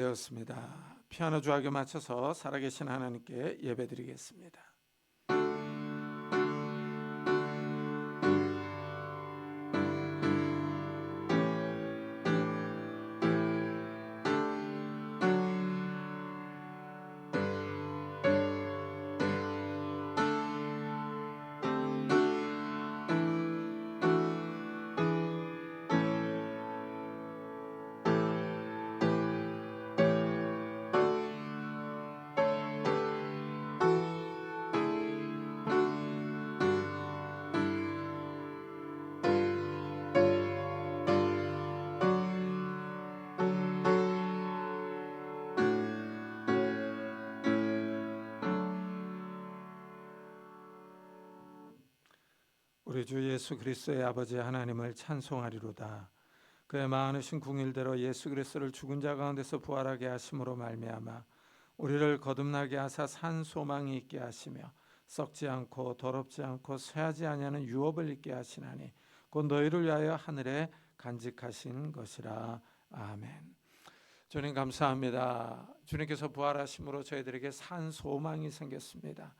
되었습니다. 피아노 조악에 맞춰서 살아계신 하나님께 예배드리겠습니다. 우리 주 예수 그리스도의 아버지 하나님을 찬송하리로다. 그의 많으신 궁일대로 예수 그리스도를 죽은 자 가운데서 부활하게 하심으로 말미암아 우리를 거듭나게 하사 산 소망이 있게 하시며 썩지 않고 더럽지 않고 쇠하지 아니하는 유업을 있게 하시나니 곧 너희를 위하여 하늘에 간직하신 것이라. 아멘. 주님 감사합니다. 주님께서 부활하심으로 저희들에게 산 소망이 생겼습니다.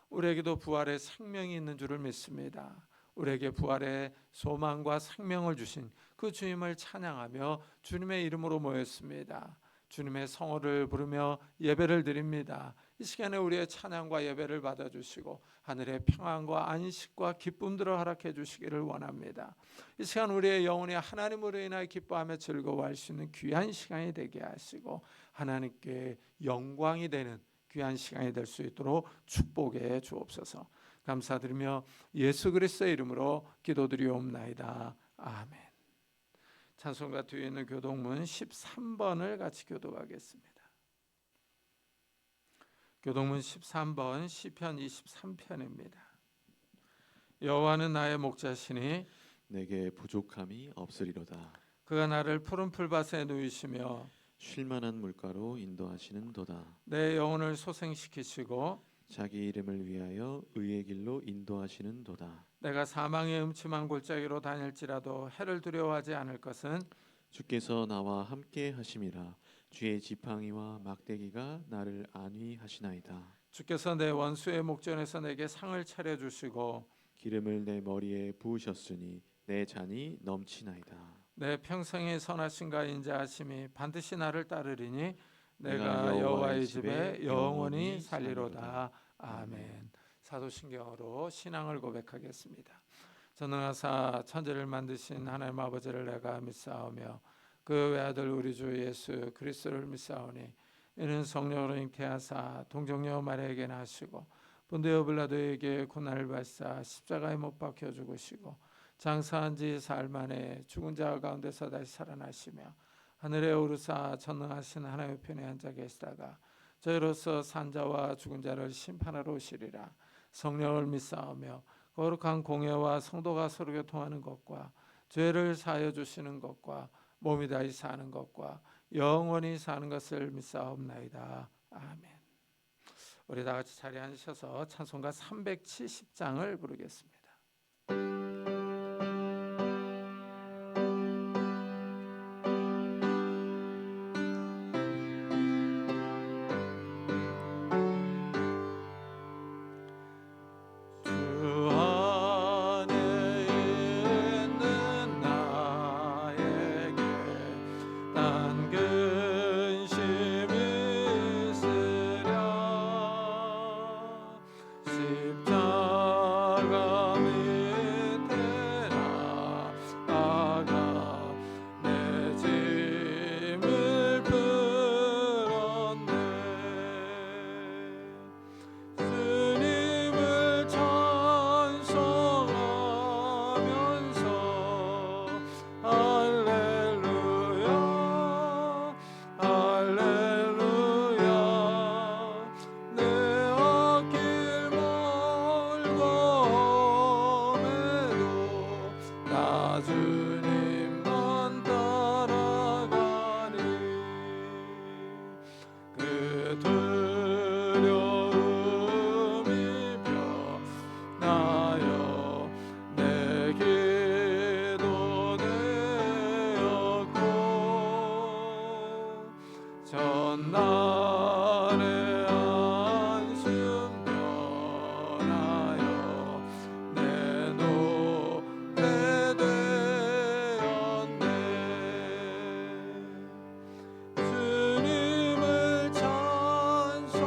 우리에게도 부활의 생명이 있는 줄을 믿습니다. 우리에게 부활의 소망과 생명을 주신 그 주님을 찬양하며 주님의 이름으로 모였습니다. 주님의 성호를 부르며 예배를 드립니다. 이 시간에 우리의 찬양과 예배를 받아주시고 하늘의 평안과 안식과 기쁨들을 허락해 주시기를 원합니다. 이 시간 우리의 영혼이 하나님으로 인하여 기뻐하며 즐거워할 수 있는 귀한 시간이 되게 하시고 하나님께 영광이 되는 귀한 시간이 될 수 있도록 축복해 주옵소서. 감사드리며 예수 그리스도의 이름으로 기도드리옵나이다. 아멘. 찬송가 뒤에 있는 교동문 13번을 같이 교독하겠습니다. 교동문 13번 시편 23편입니다. 여호와는 나의 목자시니 내게 부족함이 없으리로다. 그가 나를 푸른 풀밭에 누이시며 쉴만한 물가로 인도하시는도다. 내 영혼을 소생시키시고 자기 이름을 위하여 의의 길로 인도하시는도다. 내가 사망의 음침한 골짜기로 다닐지라도 해를 두려워하지 않을 것은 주께서 나와 함께 하심이라. 주의 지팡이와 막대기가 나를 안위하시나이다. 주께서 내 원수의 목전에서 내게 상을 차려주시고 기름을 내 머리에 부으셨으니 내 잔이 넘치나이다. 내 평생의 선하심과 인자하심이 반드시 나를 따르리니 내가 여호와의 집에 영원히 살리로다. 아멘. 사도신경으로 신앙을 고백하겠습니다. 전능하사 천지를 만드신 하나님 아버지를 내가 믿사오며 그 외아들 우리 주 예수 그리스도를 믿사오니 이는 성령으로 잉태하사 동정녀 마리아에게 나시고 본디오 빌라도에게 고난을 받사 십자가에 못 박혀 죽으시고 장사한 지 사흘 만에 죽은 자 가운데서 다시 살아나시며 하늘에 오르사 전능하신 하나님의 편에 앉아 계시다가 저희로서 산자와 죽은 자를 심판하러 오시리라. 성령을 믿사오며 거룩한 공예와 성도가 서로 교통하는 것과 죄를 사하여 주시는 것과 몸이 다시 사는 것과 영원히 사는 것을 믿사옵나이다. 아멘. 우리 다 같이 자리에 앉으셔서 찬송가 370장을 부르겠습니다. 십자가 밑에 날의 안심 변하여 내 노래 되었네. 주님을 찬송하면서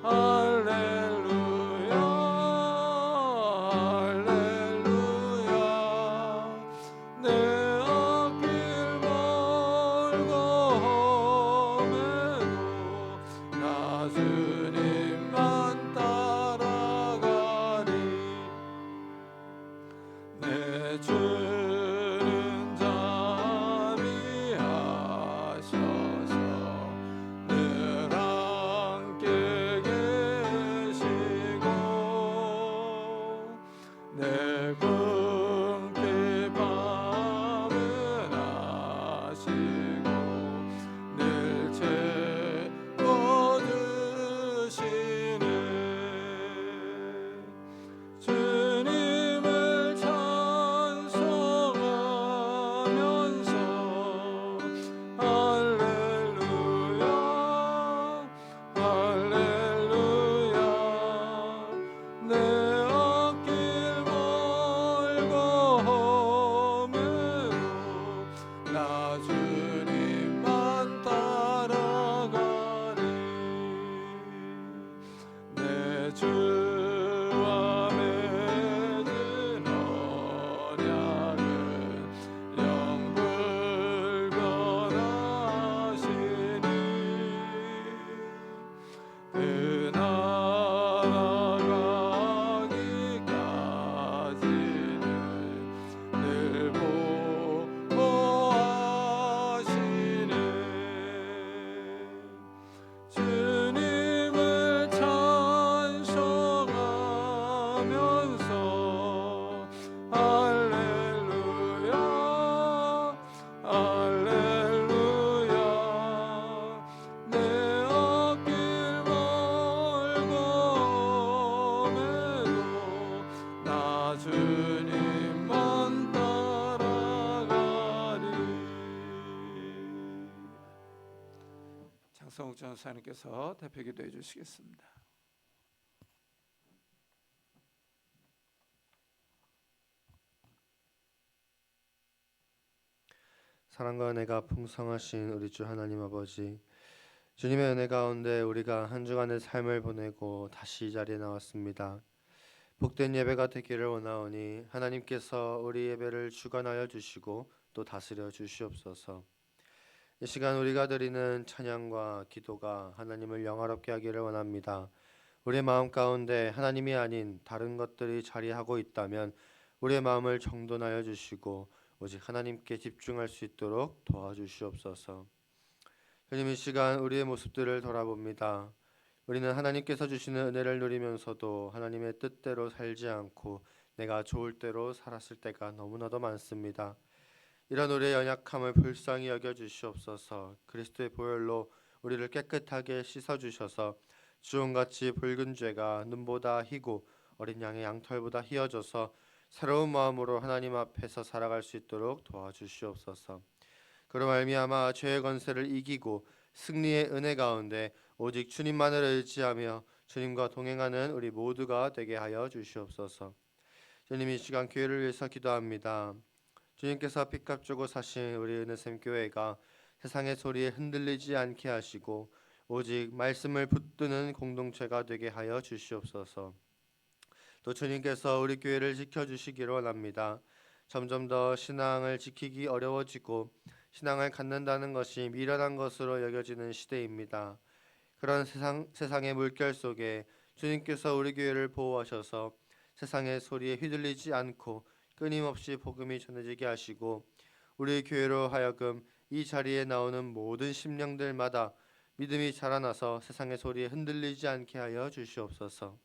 할렐루야 할렐루야 내 앞길 멀고 험해도 나 주님만 따라가리. 내 주는 자비하셔서 늘 함께 계시고 내 꿈길 밤은 아시고 늘 채워주시네. 주님을 찬송하면서 할렐루야 할렐루야 내 앞길 멀고 험해도 나 주님만 따라가리. 내 주와 맺은 언약은 영불변하시니 그 나라 가기까지는 늘 보호하시네. 주님을 찬송하면서 할렐루야 할렐루야 내 앞길 멀고 험해도 나 주님만 따라가리. 장성욱 전사님께서 대표 기도해 주시겠습니다. 사랑과 은혜가 풍성하신 우리 주 하나님 아버지, 주님의 은혜 가운데 우리가 한 주간의 삶을 보내고 다시 이 자리에 나왔습니다. 복된 예배가 되기를 원하오니 하나님께서 우리 예배를 주관하여 주시고 또 다스려 주시옵소서. 이 시간 우리가 드리는 찬양과 기도가 하나님을 영화롭게 하기를 원합니다. 우리의 마음 가운데 하나님이 아닌 다른 것들이 자리하고 있다면 우리의 마음을 정돈하여 주시고 오직 하나님께 집중할 수 있도록 도와주시옵소서. 주님, 이 시간 우리의 모습들을 돌아봅니다. 우리는 하나님께서 주시는 은혜를 누리면서도 하나님의 뜻대로 살지 않고 내가 좋을 대로 살았을 때가 너무나도 많습니다. 이런 우리의 연약함을 불쌍히 여겨 주시옵소서. 그리스도의 보혈로 우리를 깨끗하게 씻어 주셔서 주홍같이 붉은 죄가 눈보다 희고 어린 양의 양털보다 희어져서 새로운 마음으로 하나님 앞에서 살아갈 수 있도록 도와주시옵소서. 그로 말미암아 죄의 권세를 이기고 승리의 은혜 가운데 오직 주님만을 의지하며 주님과 동행하는 우리 모두가 되게 하여 주시옵소서. 주님, 이 시간 교회를 위해서 기도합니다. 주님께서 피값 주고 사신 우리 은혜샘 교회가 세상의 소리에 흔들리지 않게 하시고 오직 말씀을 붙드는 공동체가 되게 하여 주시옵소서. 또 주님께서 우리 교회를 지켜주시기를 원합니다. 점점 더 신앙을 지키기 어려워지고 신앙을 갖는다는 것이 미련한 것으로 여겨지는 시대입니다. 그런 세상의 물결 속에 주님께서 우리 교회를 보호하셔서 세상의 소리에 휘둘리지 않고 끊임없이 복음이 전해지게 하시고 우리 교회로 하여금 이 자리에 나오는 모든 심령들마다 믿음이 자라나서 세상의 소리에 흔들리지 않게 하여 주시옵소서.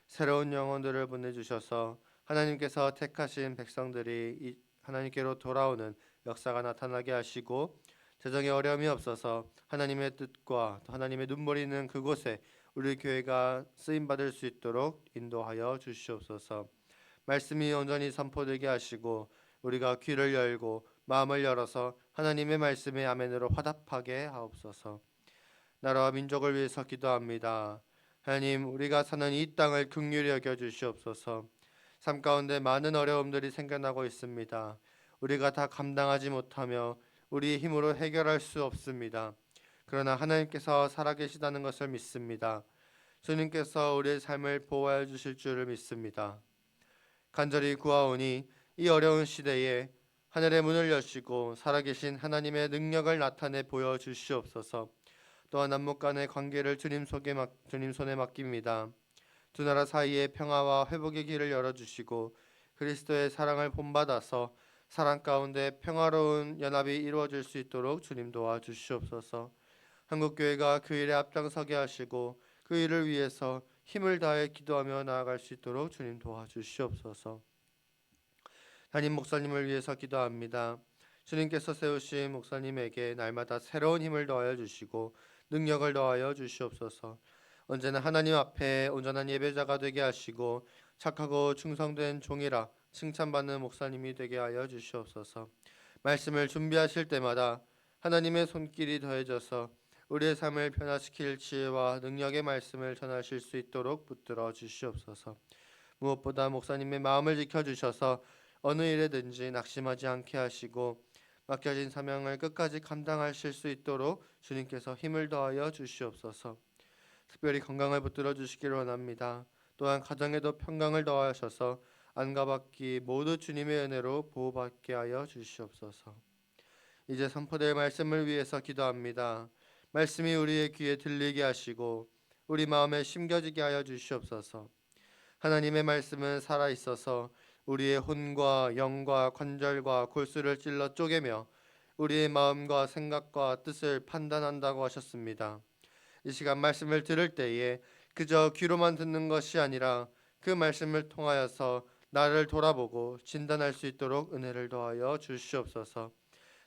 새로운 영혼들을 보내주셔서 하나님께서 택하신 백성들이 하나님께로 돌아오는 역사가 나타나게 하시고 재정에 어려움이 없어서 하나님의 뜻과 하나님의 눈물이 있는 그곳에 우리 교회가 쓰임받을 수 있도록 인도하여 주시옵소서. 말씀이 온전히 선포되게 하시고 우리가 귀를 열고 마음을 열어서 하나님의 말씀에 아멘으로 화답하게 하옵소서. 나라와 민족을 위해서 기도합니다. 하나님, 우리가 사는 이 땅을 긍휼히 여겨 주시옵소서. 삶 가운데 많은 어려움들이 생겨나고 있습니다. 우리가 다 감당하지 못하며 우리의 힘으로 해결할 수 없습니다. 그러나 하나님께서 살아계시다는 것을 믿습니다. 주님께서 우리의 삶을 보호하여 주실 줄을 믿습니다. 간절히 구하오니 이 어려운 시대에 하늘의 문을 여시고 살아계신 하나님의 능력을 나타내 보여주시옵소서. 또한 남북 간의 관계를 주님 손에 맡깁니다. 두 나라 사이의 평화와 회복의 길을 열어주시고 그리스도의 사랑을 본받아서 사랑 가운데 평화로운 연합이 이루어질 수 있도록 주님 도와주시옵소서. 한국교회가 그 일에 앞장서게 하시고 그 일을 위해서 힘을 다해 기도하며 나아갈 수 있도록 주님 도와주시옵소서. 담임 목사님을 위해서 기도합니다. 주님께서 세우신 목사님에게 날마다 새로운 힘을 더하여 주시고 능력을 더하여 주시옵소서. 언제나 하나님 앞에 온전한 예배자가 되게 하시고 착하고 충성된 종이라 칭찬받는 목사님이 되게 하여 주시옵소서. 말씀을 준비하실 때마다 하나님의 손길이 더해져서 우리의 삶을 변화시킬 지혜와 능력의 말씀을 전하실 수 있도록 붙들어 주시옵소서. 무엇보다 목사님의 마음을 지켜주셔서 어느 일에든지 낙심하지 않게 하시고 맡겨진 사명을 끝까지 감당하실 수 있도록 주님께서 힘을 더하여 주시옵소서. 특별히 건강을 붙들어 주시기를 원합니다. 또한 가정에도 평강을 더하셔서 안과 밖이 모두 주님의 은혜로 보호받게 하여 주시옵소서. 이제 선포될 말씀을 위해서 기도합니다. 말씀이 우리의 귀에 들리게 하시고 우리 마음에 심겨지게 하여 주시옵소서. 하나님의 말씀은 살아있어서 우리의 혼과 영과 관절과 골수를 찔러 쪼개며 우리의 마음과 생각과 뜻을 판단한다고 하셨습니다. 이 시간 말씀을 들을 때에 그저 귀로만 듣는 것이 아니라 그 말씀을 통하여서 나를 돌아보고 진단할 수 있도록 은혜를 더하여 주시옵소서.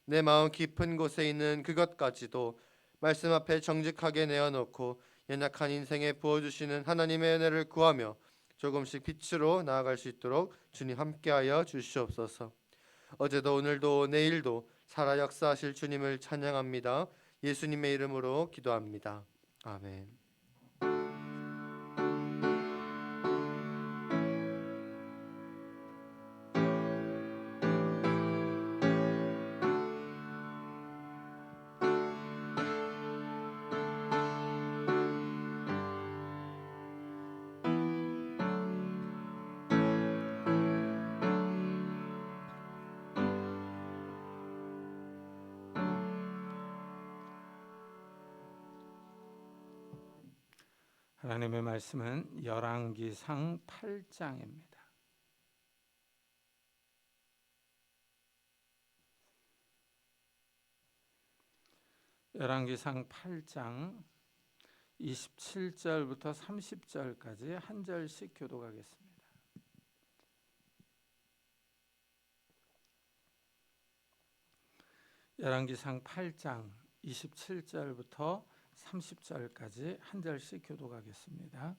내 마음 깊은 곳에 있는 그것까지도 말씀 앞에 정직하게 내어놓고 연약한 인생에 부어주시는 하나님의 은혜를 구하며 조금씩 빛으로 나아갈 수 있도록 주님 함께하여 주시옵소서. 어제도 오늘도 내일도 살아 역사하실 주님을 찬양합니다. 예수님의 이름으로 기도합니다. 아멘. 하나님의 말씀은 열왕기상 8장입니다. 열왕기상 8장 27절부터 30절까지 한 절씩 교독하겠습니다. 열왕기상 8장 27절부터 30절까지 한 절씩 교독하겠습니다.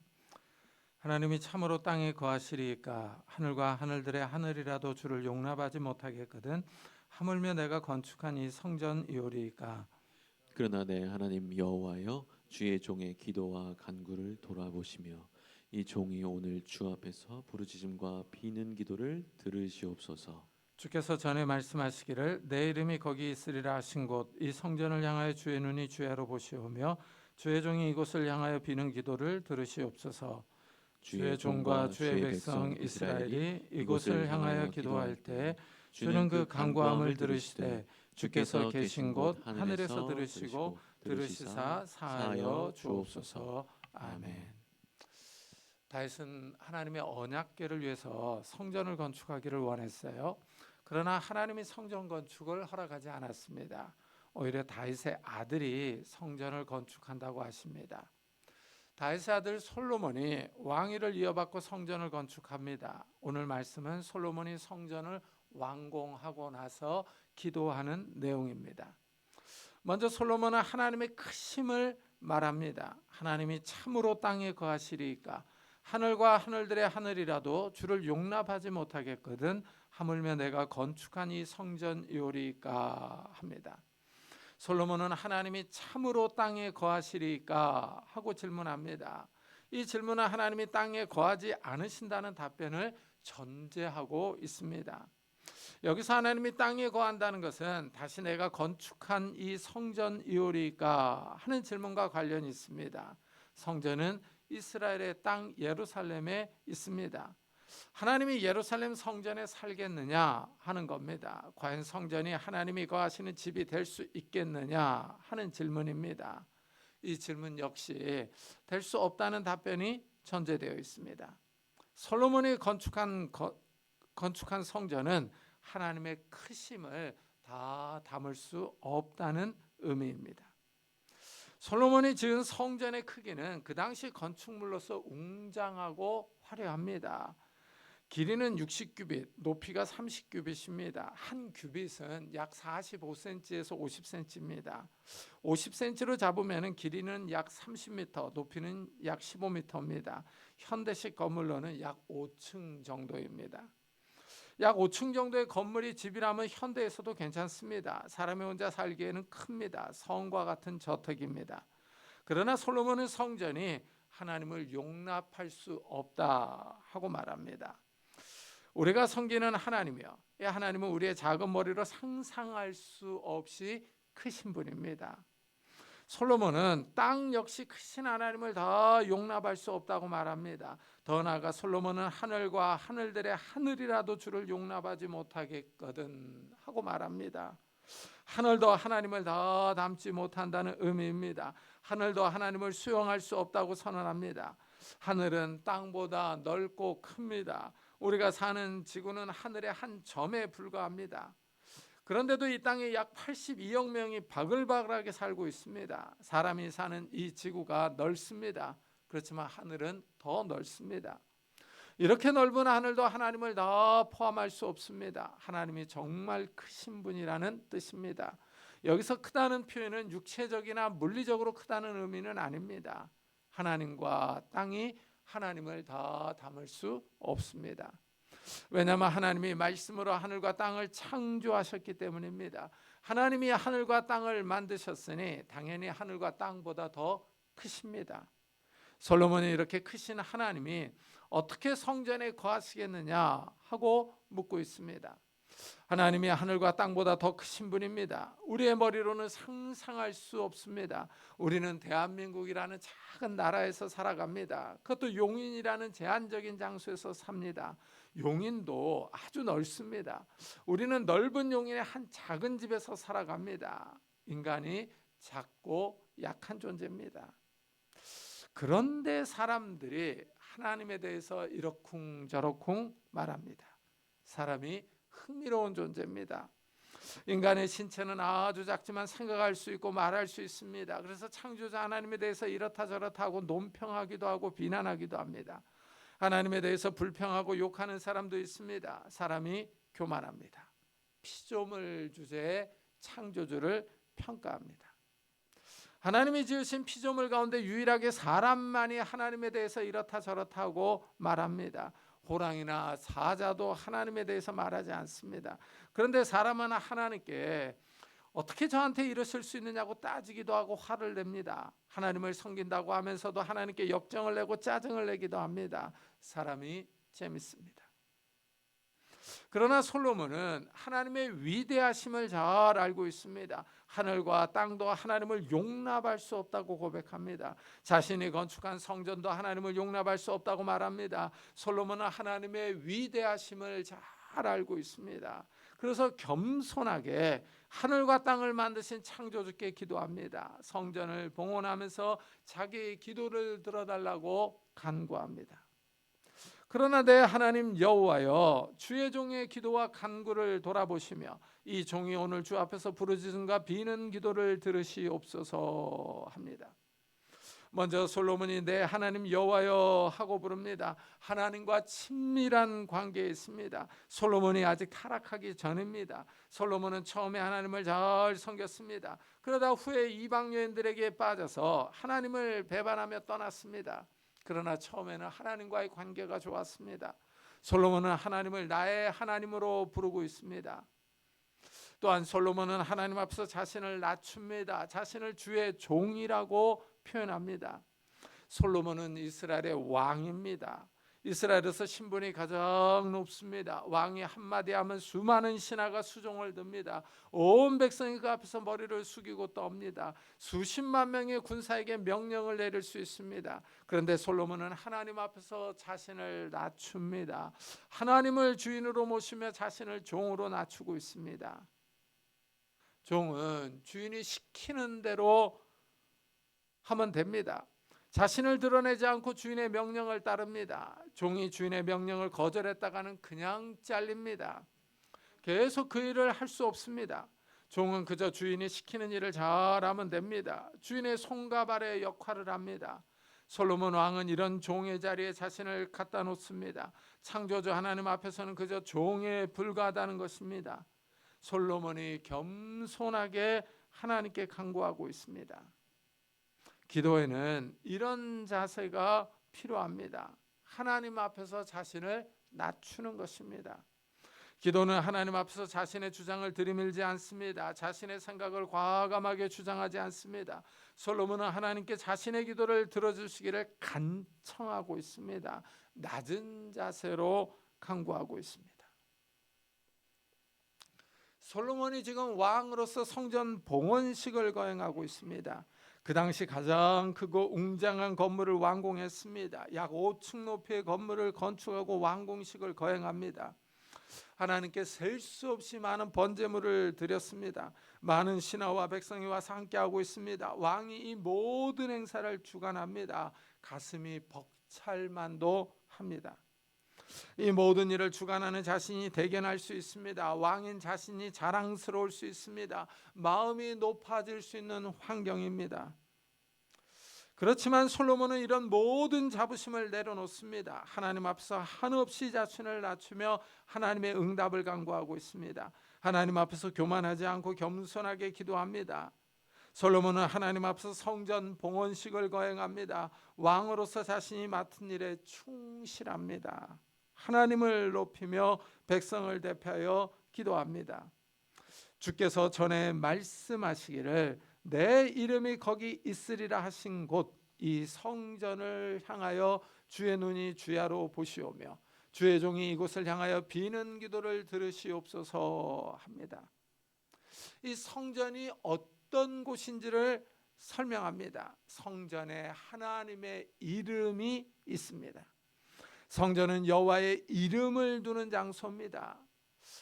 하나님이 참으로 땅에 거하시리이까 하늘과 하늘들의 하늘이라도 주를 용납하지 못하겠거든 하물며 내가 건축한 이 성전이오리이까. 그러나 내 하나님 여호와여 주의 종의 기도와 간구를 돌아보시며 이 종이 오늘 주 앞에서 부르짖음과 비는 기도를 들으시옵소서. 주께서 전에 말씀하시기를 내 이름이 거기 있으리라 하신 곳 이 성전을 향하여 주의 눈이 주야로 보시오며 주의 종이 이곳을 향하여 비는 기도를 들으시옵소서. 주의 종과 주의 백성 이스라엘이 이곳을 향하여 기도할 때 주는 그 간구함을 들으시되 주께서 계신 곳 하늘에서 들으시고 들으시사 사하여 주옵소서. 아멘. 다윗은 하나님의 언약궤를 위해서 성전을 건축하기를 원했어요. 그러나 하나님이 성전 건축을 허락하지 않았습니다. 오히려 다윗의 아들이 성전을 건축한다고 하십니다. 다윗의 아들 솔로몬이 왕위를 이어받고 성전을 건축합니다. 오늘 말씀은 솔로몬이 성전을 완공하고 나서 기도하는 내용입니다. 먼저 솔로몬은 하나님의 크심을 말합니다. 하나님이 참으로 땅에 거하시리이까 하늘과 하늘들의 하늘이라도 주를 용납하지 못하겠거든 하물며 내가 건축한 이 성전이오리까 합니다. 솔로몬은 하나님이 참으로 땅에 거하시리까 하고 질문합니다. 이 질문은 하나님이 땅에 거하지 않으신다는 답변을 전제하고 있습니다. 여기서 하나님이 땅에 거한다는 것은 다시 내가 건축한 이 성전이오리까 하는 질문과 관련이 있습니다. 성전은 이스라엘의 땅 예루살렘에 있습니다. 하나님이 예루살렘 성전에 살겠느냐 하는 겁니다. 과연 성전이 하나님이 거하시는 집이 될 수 있겠느냐 하는 질문입니다. 이 질문 역시 될 수 없다는 답변이 전제되어 있습니다. 솔로몬이 건축한 성전은 하나님의 크심을 다 담을 수 없다는 의미입니다. 솔로몬이 지은 성전의 크기는 그 당시 건축물로서 웅장하고 화려합니다. 길이는 60규빗, 높이가 30규빗입니다. 한 규빗은 약 45cm에서 50cm입니다. 50cm로 잡으면 길이는 약 30m, 높이는 약 15m입니다. 현대식 건물로는 약 5층 정도입니다. 약 5층 정도의 건물이 집이라면 현대에서도 괜찮습니다. 사람이 혼자 살기에는 큽니다. 성과 같은 저택입니다. 그러나 솔로몬은 성전이 하나님을 용납할 수 없다 하고 말합니다. 우리가 섬기는 하나님이요, 이 하나님은 우리의 작은 머리로 상상할 수 없이 크신 분입니다. 솔로몬은 땅 역시 크신 하나님을 다 용납할 수 없다고 말합니다. 더 나아가 솔로몬은 하늘과 하늘들의 하늘이라도 주를 용납하지 못하겠거든 하고 말합니다. 하늘도 하나님을 다 담지 못한다는 의미입니다. 하늘도 하나님을 수용할 수 없다고 선언합니다. 하늘은 땅보다 넓고 큽니다. 우리가 사는 지구는 하늘의 한 점에 불과합니다. 그런데도 이 땅에 약 82억 명이 바글바글하게 살고 있습니다. 사람이 사는 이 지구가 넓습니다. 그렇지만 하늘은 더 넓습니다. 이렇게 넓은 하늘도 하나님을 다 포함할 수 없습니다. 하나님이 정말 크신 분이라는 뜻입니다. 여기서 크다는 표현은 육체적이나 물리적으로 크다는 의미는 아닙니다. 하나님과 땅이 하나님을 다 담을 수 없습니다. 왜냐하면 하나님이 말씀으로 하늘과 땅을 창조하셨기 때문입니다. 하나님이 하늘과 땅을 만드셨으니 당연히 하늘과 땅보다 더 크십니다. 솔로몬이 이렇게 크신 하나님이 어떻게 성전에 거하시겠느냐 하고 묻고 있습니다. 하나님이 하늘과 땅보다 더 크신 분입니다. 우리의 머리로는 상상할 수 없습니다. 우리는 대한민국이라는 작은 나라에서 살아갑니다. 그것도 용인이라는 제한적인 장소에서 삽니다. 용인도 아주 넓습니다. 우리는 넓은 용인의 한 작은 집에서 살아갑니다. 인간이 작고 약한 존재입니다. 그런데 사람들이 하나님에 대해서 이러쿵저러쿵 말합니다. 사람이 흥미로운 존재입니다. 인간의 신체는 아주 작지만 생각할 수 있고 말할 수 있습니다. 그래서 창조자 하나님에 대해서 이렇다 저렇다 하고 논평하기도 하고 비난하기도 합니다. 하나님에 대해서 불평하고 욕하는 사람도 있습니다. 사람이 교만합니다. 피조물 주제에 창조주를 평가합니다. 하나님이 지으신 피조물 가운데 유일하게 사람만이 하나님에 대해서 이렇다 저렇다 하고 말합니다. 호랑이나 사자도 하나님에 대해서 말하지 않습니다. 그런데 사람은 하나님께 어떻게 저한테 이러실 수 있느냐고 따지기도 하고 화를 냅니다. 하나님을 섬긴다고 하면서도 하나님께 역정을 내고 짜증을 내기도 합니다. 사람이 재밌습니다. 그러나 솔로몬은 하나님의 위대하심을 잘 알고 있습니다. 하늘과 땅도 하나님을 용납할 수 없다고 고백합니다. 자신이 건축한 성전도 하나님을 용납할 수 없다고 말합니다. 솔로몬은 하나님의 위대하심을 잘 알고 있습니다. 그래서 겸손하게 하늘과 땅을 만드신 창조주께 기도합니다. 성전을 봉헌하면서 자기의 기도를 들어달라고 간구합니다. 그러나 내 하나님 여호와여, 주의 종의 기도와 간구를 돌아보시며 이 종이 오늘 주 앞에서 부르짖음과 비는 기도를 들으시옵소서 합니다. 먼저 솔로몬이 내 하나님 여호와여 하고 부릅니다. 하나님과 친밀한 관계에 있습니다. 솔로몬이 아직 타락하기 전입니다. 솔로몬은 처음에 하나님을 잘 섬겼습니다. 그러다 후에 이방 여인들에게 빠져서 하나님을 배반하며 떠났습니다. 그러나 처음에는 하나님과의 관계가 좋았습니다. 솔로몬은 하나님을 나의 하나님으로 부르고 있습니다. 또한 솔로몬은 하나님 앞에서 자신을 낮춥니다. 자신을 주의 종이라고 표현합니다. 솔로몬은 이스라엘의 왕입니다. 이스라엘에서 신분이 가장 높습니다. 왕이 한마디 하면 수많은 신하가 수종을 듭니다. 온 백성이 그 앞에서 머리를 숙이고 떱니다. 수십만 명의 군사에게 명령을 내릴 수 있습니다. 그런데 솔로몬은 하나님 앞에서 자신을 낮춥니다. 하나님을 주인으로 모시며 자신을 종으로 낮추고 있습니다. 종은 주인이 시키는 대로 하면 됩니다. 자신을 드러내지 않고 주인의 명령을 따릅니다. 종이 주인의 명령을 거절했다가는 그냥 잘립니다. 계속 그 일을 할 수 없습니다. 종은 그저 주인이 시키는 일을 잘하면 됩니다. 주인의 손과 발의 역할을 합니다. 솔로몬 왕은 이런 종의 자리에 자신을 갖다 놓습니다. 창조주 하나님 앞에서는 그저 종에 불과하다는 것입니다. 솔로몬이 겸손하게 하나님께 간구하고 있습니다. 기도에는 이런 자세가 필요합니다. 하나님 앞에서 자신을 낮추는 것입니다. 기도는 하나님 앞에서 자신의 주장을 들이밀지 않습니다. 자신의 생각을 과감하게 주장하지 않습니다. 솔로몬은 하나님께 자신의 기도를 들어주시기를 간청하고 있습니다. 낮은 자세로 간구하고 있습니다. 솔로몬이 지금 왕으로서 성전 봉헌식을 거행하고 있습니다. 그 당시 가장 크고 웅장한 건물을 완공했습니다. 약 5층 높이의 건물을 건축하고 완공식을 거행합니다. 하나님께 셀 수 없이 많은 번제물을 드렸습니다. 많은 신하와 백성이 와서 함께하고 있습니다. 왕이 이 모든 행사를 주관합니다. 가슴이 벅찰만도 합니다. 이 모든 일을 주관하는 자신이 대견할 수 있습니다. 왕인 자신이 자랑스러울 수 있습니다. 마음이 높아질 수 있는 환경입니다. 그렇지만 솔로몬은 이런 모든 자부심을 내려놓습니다. 하나님 앞에서 한없이 자신을 낮추며 하나님의 응답을 간구하고 있습니다. 하나님 앞에서 교만하지 않고 겸손하게 기도합니다. 솔로몬은 하나님 앞에서 성전 봉헌식을 거행합니다. 왕으로서 자신이 맡은 일에 충실합니다. 하나님을 높이며 백성을 대표하여 기도합니다. 주께서 전에 말씀하시기를 내 이름이 거기 있으리라 하신 곳 이 성전을 향하여 주의 눈이 주야로 보시오며 주의 종이 이곳을 향하여 비는 기도를 들으시옵소서 합니다. 이 성전이 어떤 곳인지를 설명합니다. 성전에 하나님의 이름이 있습니다. 성전은 여호와의 이름을 두는 장소입니다.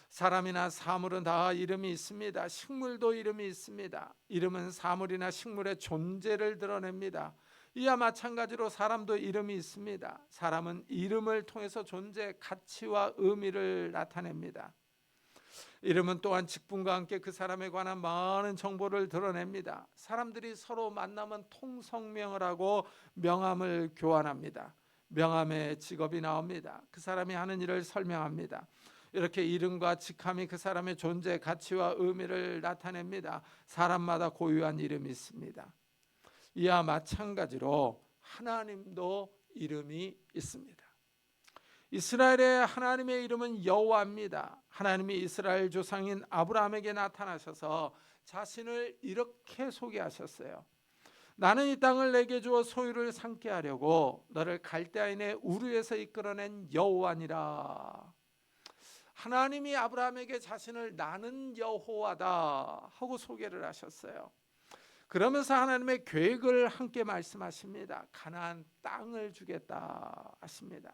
사람이나 사물은 다 이름이 있습니다. 식물도 이름이 있습니다. 이름은 사물이나 식물의 존재를 드러냅니다. 이와 마찬가지로 사람도 이름이 있습니다. 사람은 이름을 통해서 존재, 가치와 의미를 나타냅니다. 이름은 또한 직분과 함께 그 사람에 관한 많은 정보를 드러냅니다. 사람들이 서로 만나면 통성명을 하고 명함을 교환합니다. 명함에 직업이 나옵니다. 그 사람이 하는 일을 설명합니다. 이렇게 이름과 직함이 그 사람의 존재, 가치와 의미를 나타냅니다. 사람마다 고유한 이름이 있습니다. 이와 마찬가지로 하나님도 이름이 있습니다. 이스라엘의 하나님의 이름은 여호와입니다. 하나님이 이스라엘 조상인 아브라함에게 나타나셔서 자신을 이렇게 소개하셨어요. 나는 이 땅을 내게 주어 소유를 삼게 하려고 너를 갈대아인의 우르에서 이끌어낸 여호와니라. 하나님이 아브라함에게 자신을 나는 여호와다 하고 소개를 하셨어요. 그러면서 하나님의 계획을 함께 말씀하십니다. 가나안 땅을 주겠다 하십니다.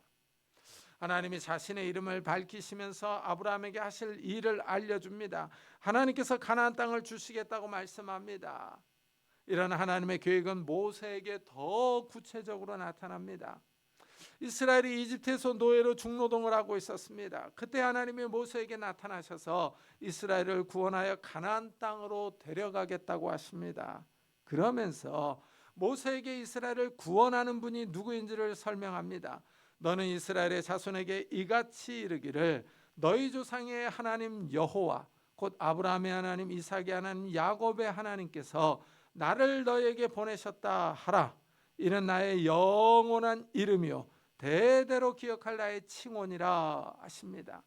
하나님이 자신의 이름을 밝히시면서 아브라함에게 하실 일을 알려줍니다. 하나님께서 가나안 땅을 주시겠다고 말씀합니다. 이런 하나님의 계획은 모세에게 더 구체적으로 나타납니다. 이스라엘이 이집트에서 노예로 중노동을 하고 있었습니다. 그때 하나님이 모세에게 나타나셔서 이스라엘을 구원하여 가나안 땅으로 데려가겠다고 하십니다. 그러면서 모세에게 이스라엘을 구원하는 분이 누구인지를 설명합니다. 너는 이스라엘의 자손에게 이같이 이르기를 너희 조상의 하나님 여호와 곧 아브라함의 하나님, 이삭의 하나님, 야곱의 하나님께서 나를 너희에게 보내셨다 하라. 이는 나의 영원한 이름이요 대대로 기억할 나의 칭원이라 하십니다.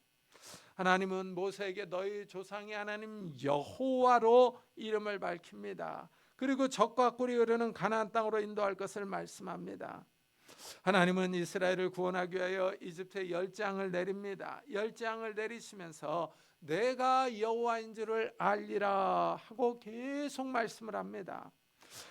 하나님은 모세에게 너희 조상의 하나님 여호와로 이름을 밝힙니다. 그리고 적과 꿀이 흐르는 가나안 땅으로 인도할 것을 말씀합니다. 하나님은 이스라엘을 구원하기 위하여 이집트에 열재앙을 내립니다. 열재앙을 내리시면서 내가 여호와인 줄을 알리라 하고 계속 말씀을 합니다.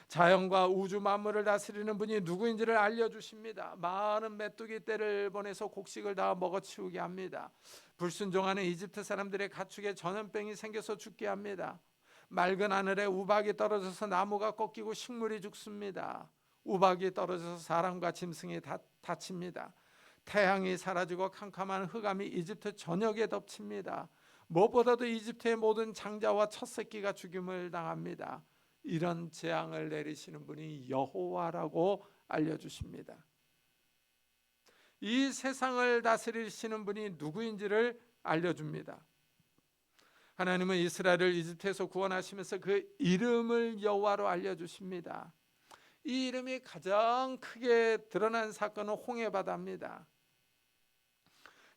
자연과 우주 만물을 다스리는 분이 누구인지를 알려주십니다. 많은 메뚜기 떼를 보내서 곡식을 다 먹어치우게 합니다. 불순종하는 이집트 사람들의 가축에 전염병이 생겨서 죽게 합니다. 맑은 하늘에 우박이 떨어져서 나무가 꺾이고 식물이 죽습니다. 우박이 떨어져서 사람과 짐승이 다칩니다. 태양이 사라지고 캄캄한 흑암이 이집트 전역에 덮칩니다. 무엇보다도 이집트의 모든 장자와 첫 새끼가 죽임을 당합니다. 이런 재앙을 내리시는 분이 여호와라고 알려주십니다. 이 세상을 다스리시는 분이 누구인지를 알려줍니다. 하나님은 이스라엘을 이집트에서 구원하시면서 그 이름을 여호와로 알려주십니다. 이 이름이 가장 크게 드러난 사건은 홍해바다입니다.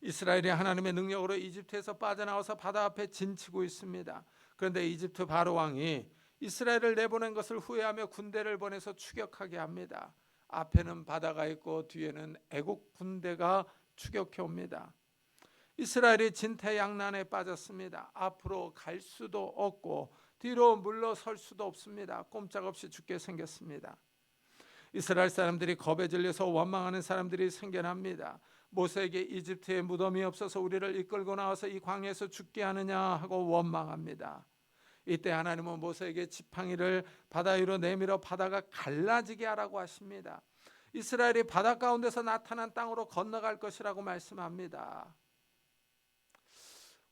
이스라엘이 하나님의 능력으로 이집트에서 빠져나와서 바다 앞에 진치고 있습니다. 그런데 이집트 바로 왕이 이스라엘을 내보낸 것을 후회하며 군대를 보내서 추격하게 합니다. 앞에는 바다가 있고 뒤에는 애국 군대가 추격해 옵니다. 이스라엘이 진퇴양난에 빠졌습니다. 앞으로 갈 수도 없고 뒤로 물러설 수도 없습니다. 꼼짝없이 죽게 생겼습니다. 이스라엘 사람들이 겁에 질려서 원망하는 사람들이 생겨납니다. 모세에게 이집트에 무덤이 없어서 우리를 이끌고 나와서 이 광야에서 죽게 하느냐 하고 원망합니다. 이때 하나님은 모세에게 지팡이를 바다 위로 내밀어 바다가 갈라지게 하라고 하십니다. 이스라엘이 바다 가운데서 나타난 땅으로 건너갈 것이라고 말씀합니다.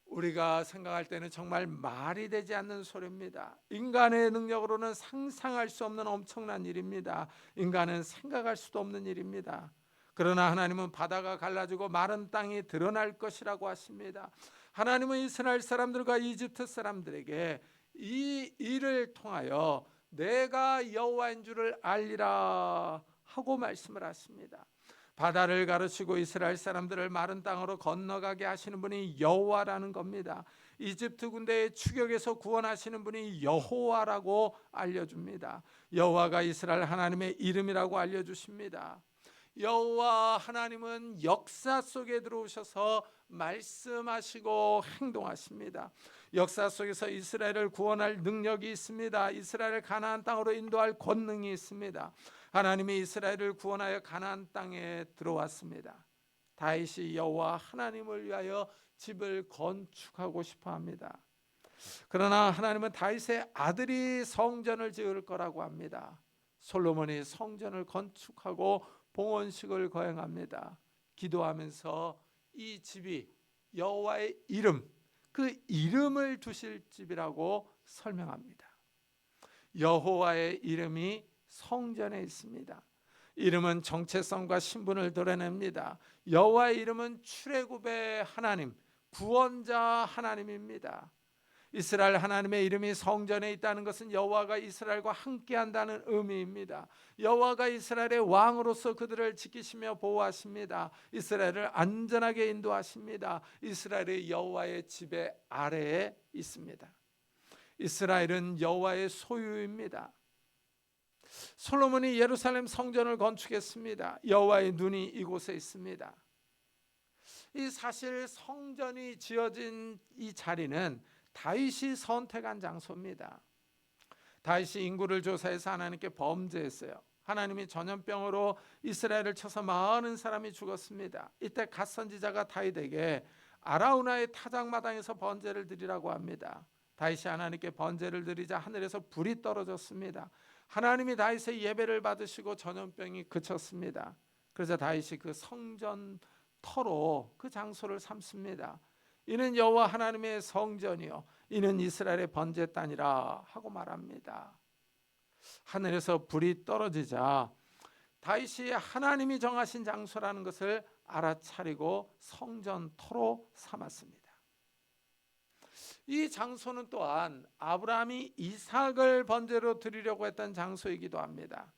우리가 생각할 때는 정말 말이 되지 않는 소리입니다. 인간의 능력으로는 상상할 수 없는 엄청난 일입니다. 인간은 생각할 수도 없는 일입니다. 그러나 하나님은 바다가 갈라지고 마른 땅이 드러날 것이라고 하십니다. 하나님은 이스라엘 사람들과 이집트 사람들에게 이 일을 통하여 내가 여호와인 줄을 알리라 하고 말씀을 하십니다. 바다를 가르치고 이스라엘 사람들을 마른 땅으로 건너가게 하시는 분이 여호와라는 겁니다. 이집트 군대의 추격에서 구원하시는 분이 여호와라고 알려줍니다. 여호와가 이스라엘 하나님의 이름이라고 알려주십니다. 여호와 하나님은 역사 속에 들어오셔서 말씀하시고 행동하십니다. 역사 속에서 이스라엘을 구원할 능력이 있습니다. 이스라엘을 가나안 땅으로 인도할 권능이 있습니다. 하나님이 이스라엘을 구원하여 가나안 땅에 들어왔습니다. 다윗이 여호와 하나님을 위하여 집을 건축하고 싶어합니다. 그러나 하나님은 다윗의 아들이 성전을 지을 거라고 합니다. 솔로몬이 성전을 건축하고 봉헌식을 거행합니다. 기도하면서 이 집이 여호와의 이름, 그 이름을 두실 집이라고 설명합니다. 여호와의 이름이 성전에 있습니다. 이름은 정체성과 신분을 드러냅니다. 여호와의 이름은 출애굽의 하나님, 구원자 하나님입니다. 이스라엘 하나님의 이름이 성전에 있다는 것은 여호와가 이스라엘과 함께한다는 의미입니다. 여호와가 이스라엘의 왕으로서 그들을 지키시며 보호하십니다. 이스라엘을 안전하게 인도하십니다. 이스라엘이 여호와의 지배 아래에 있습니다. 이스라엘은 여호와의 소유입니다. 솔로몬이 예루살렘 성전을 건축했습니다. 여호와의 눈이 이곳에 있습니다. 이 사실 성전이 지어진 이 자리는 다윗이 선택한 장소입니다. 다윗이 인구를 조사해서 하나님께 범죄했어요. 하나님이 전염병으로 이스라엘을 쳐서 많은 사람이 죽었습니다. 이때 갓 선지자가 다윗에게 아라우나의 타작마당에서 번제를 드리라고 합니다. 다윗이 하나님께 번제를 드리자 하늘에서 불이 떨어졌습니다. 하나님이 다윗의 예배를 받으시고 전염병이 그쳤습니다. 그래서 다윗이 그 성전 터로 그 장소를 삼습니다. 이는 여호와 하나님의 성전이요 이는 이스라엘의 번제단이라 하고 말합니다. 하늘에서 불이 떨어지자 다윗이 하나님이 정하신 장소라는 것을 알아차리고 성전터로 삼았습니다. 이 장소는 또한 아브라함이 이삭을 번제로 드리려고 했던 장소이기도 합니다.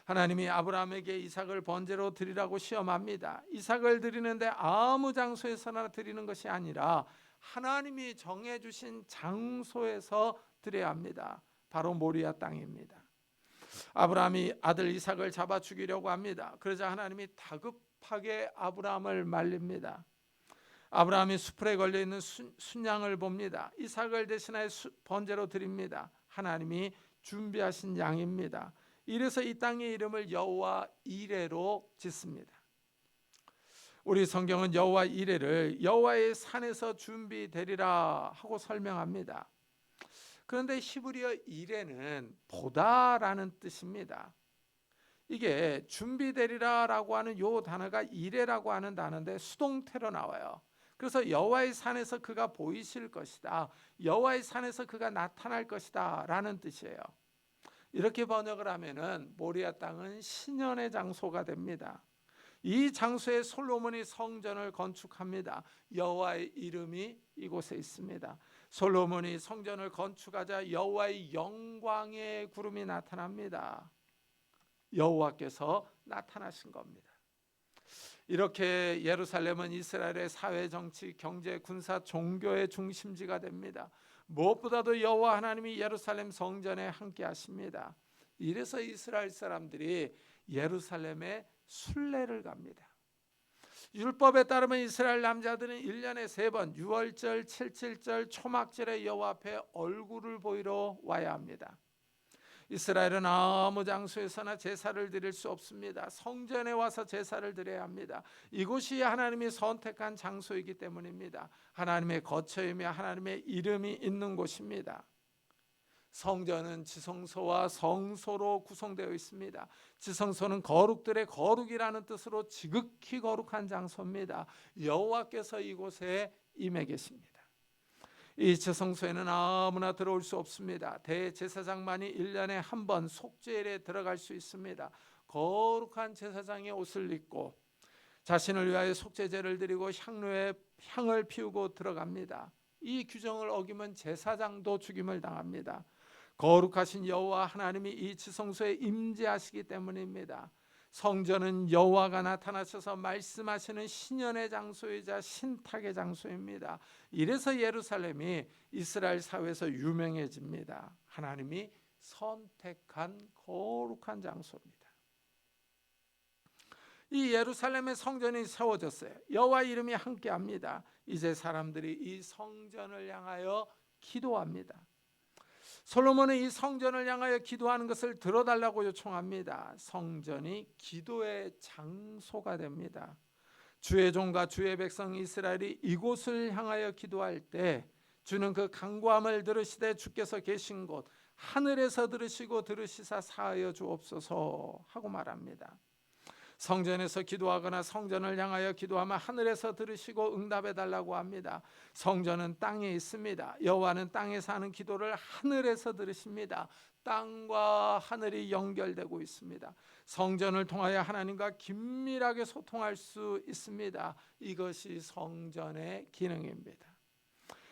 하나님이 아브라함에게 이삭을 번제로 드리라고 시험합니다. 이삭을 드리는데 아무 장소에서나 드리는 것이 아니라 하나님이 정해주신 장소에서 드려야 합니다. 바로 모리아 땅입니다. 아브라함이 아들 이삭을 잡아 죽이려고 합니다. 그러자 하나님이 다급하게 아브라함을 말립니다. 아브라함이 수풀에 걸려있는 순양을 봅니다. 이삭을 대신하여 번제로 드립니다. 하나님이 준비하신 양입니다. 이래서 이 땅의 이름을 여호와 이레로 짓습니다. 우리 성경은 여호와 이레를 여호와의 산에서 준비되리라 하고 설명합니다. 그런데 히브리어 이레는 보다라는 뜻입니다. 이게 준비되리라라고 하는 요 단어가 이레라고 하는 단어인데 수동태로 나와요. 그래서 여호와의 산에서 그가 보이실 것이다, 여호와의 산에서 그가 나타날 것이다 라는 뜻이에요. 이렇게 번역을 하면은 모리아 땅은 신년의 장소가 됩니다. 이 장소에 솔로몬이 성전을 건축합니다. 여호와의 이름이 이곳에 있습니다. 솔로몬이 성전을 건축하자 여호와의 영광의 구름이 나타납니다. 여호와께서 나타나신 겁니다. 이렇게 예루살렘은 이스라엘의 사회, 정치, 경제, 군사, 종교의 중심지가 됩니다. 무엇보다도 여호와 하나님이 예루살렘 성전에 함께 하십니다. 이래서 이스라엘 사람들이 예루살렘에 순례를 갑니다. 율법에 따르면 이스라엘 남자들은 1년에 3번 유월절, 칠칠절, 초막절에 여호와 앞에 얼굴을 보이러 와야 합니다. 이스라엘은 아무 장소에서나 제사를 드릴 수 없습니다. 성전에 와서 제사를 드려야 합니다. 이곳이 하나님이 선택한 장소이기 때문입니다. 하나님의 거처이며 하나님의 이름이 있는 곳입니다. 성전은 지성소와 성소로 구성되어 있습니다. 지성소는 거룩들의 거룩이라는 뜻으로 지극히 거룩한 장소입니다. 여호와께서 이곳에 임해 계십니다. 이 지성소에는 아무나 들어올 수 없습니다. 대제사장만이 1년에 한 번 속죄일에 들어갈 수 있습니다. 거룩한 제사장의 옷을 입고 자신을 위하여 속죄제를 드리고 향을 피우고 들어갑니다. 이 규정을 어기면 제사장도 죽임을 당합니다. 거룩하신 여호와 하나님이 이 지성소에 임재하시기 때문입니다. 성전은 여호와가 나타나셔서 말씀하시는 신년의 장소이자 신탁의 장소입니다. 이래서 예루살렘이 이스라엘 사회에서 유명해집니다. 하나님이 선택한 거룩한 장소입니다. 이 예루살렘의 성전이 세워졌어요. 여호와 이름이 함께합니다. 이제 사람들이 이 성전을 향하여 기도합니다. 솔로몬은 이 성전을 향하여 기도하는 것을 들어달라고 요청합니다. 성전이 기도의 장소가 됩니다. 주의 종과 주의 백성 이스라엘이 이곳을 향하여 기도할 때 주는 그 간구함을 들으시되 주께서 계신 곳 하늘에서 들으시고 들으시사 사하여 주옵소서 하고 말합니다. 성전에서 기도하거나 성전을 향하여 기도하면 하늘에서 들으시고 응답해 달라고 합니다. 성전은 땅에 있습니다. 여호와는 땅에서 하는 기도를 하늘에서 들으십니다. 땅과 하늘이 연결되고 있습니다. 성전을 통하여 하나님과 긴밀하게 소통할 수 있습니다. 이것이 성전의 기능입니다.